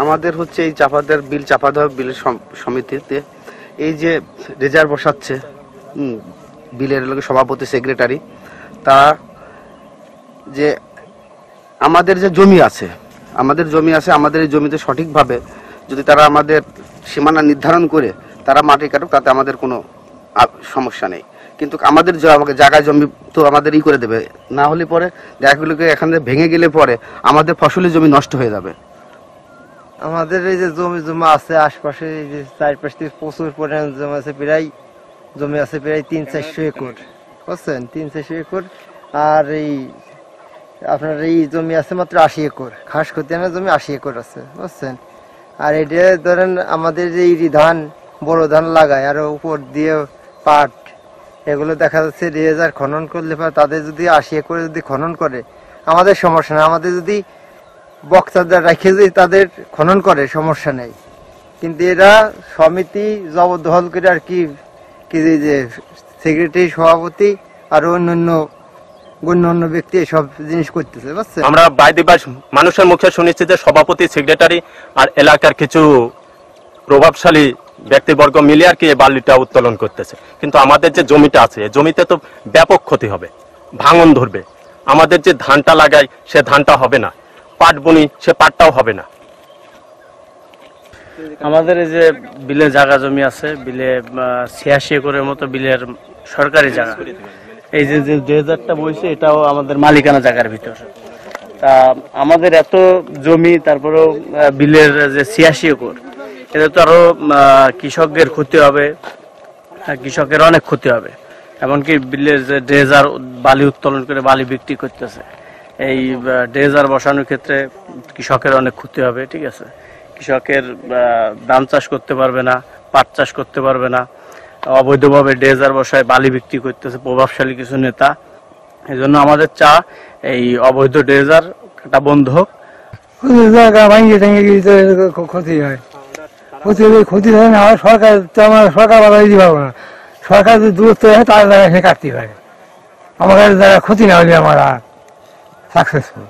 আমাদের হচ্ছে এই চাপাদার বিল চাপা দেওয়া বিলের সমিতিতে এই যে রেজার্ভ বসাচ্ছে বিলের সভাপতি সেক্রেটারি, তা যে আমাদের যে জমি আছে আমাদের এই জমিতে সঠিকভাবে যদি তারা আমাদের সীমানা নির্ধারণ করে তারা মাটি কাটুক, তাতে আমাদের কোনো সমস্যা নেই। কিন্তু আমাদের জায়গায় জমি তো আমাদের করে দেবে, না হলে পরে জায়গাগুলোকে এখানে ভেঙে গেলে পরে আমাদের ফসলি জমি নষ্ট হয়ে যাবে। আমাদের এই যে জমি আছে আশপাশে, এই যে চারপাশে প্রচুর পরিমাণ জমি আছে, প্রায় 300-400 একর, বুঝছেন, 300-400 একর। আর এই আপনার এই জমি আছে মাত্র 80 একর, ঘাস খতিয়ানের জমি 80 একর আছে, বুঝছেন। আর এটা ধরেন আমাদের যে ধান, বড় ধান লাগায়, আর উপর দিয়ে পাট, এগুলো দেখা যাচ্ছে রেজার খনন করলে তাদের যদি 80 একরে যদি খনন করে আমাদের সমস্যা নেই, আমাদের যদি বক্তাদের রেখে যদি তাদের খনন করে সমস্যা নেই। কিন্তু এরা সমিতি জবরদখল করে আর কি যে সেক্রেটারি, সভাপতি আর অন্যান্য ব্যক্তি সব জিনিস করতেছে, বুঝছেন। আমরা বাইদিবাস মানুষের মুখে শুনেছি যে সভাপতি, সেক্রেটারি আর এলাকার কিছু প্রভাবশালী ব্যক্তিবর্গ মিলে আর কি এই বালিটা উত্তোলন করতেছে। কিন্তু আমাদের যে জমিটা আছে, এই জমিতে তো ব্যাপক ক্ষতি হবে, ভাঙন ধরবে। আমাদের যে ধানটা লাগাই সে ধানটা হবে না, পাট বুনি সে পাটটাও হবে না। আমাদের এই যে বিলে জায়গা জমি আছে, বিলে 86 একরের মতো বিলের সরকারি জায়গা। এই যে 2000টা বইছে, এটাও আমাদের মালিকানা জায়গার ভিতর। তা আমাদের এত জমি, তারপরেও বিলের যে 86 একর, এতে তো আরো কৃষকদের ক্ষতি হবে, কৃষকের অনেক ক্ষতি হবে। এমনকি বিলের যে ড্রেজার বালি উত্তোলন করে বালি বিক্রি করতেছে, এই ড্রেজার বসানোর ক্ষেত্রে কৃষকের অনেক ক্ষতি হবে, ঠিক আছে। কৃষকের ধান চাষ করতে পারবে না, পাট চাষ করতে পারবে না, অবৈধভাবে ড্রেজার বসায় বালি বিক্রি করতেছে প্রভাবশালী কিছু নেতা। এই জন্য আমাদের এই অবৈধ ড্রেজার কাটা বন্ধ হোক। ক্ষতি হয়, ক্ষতি হয় না, সরকার বাধা দিতে পারবো না। সরকার যদি দূরত্ব হয় তার জায়গায় সে কাটতে পারে, আমাদের জায়গায় ক্ষতি না হলে আমরা সাকসেসফুল।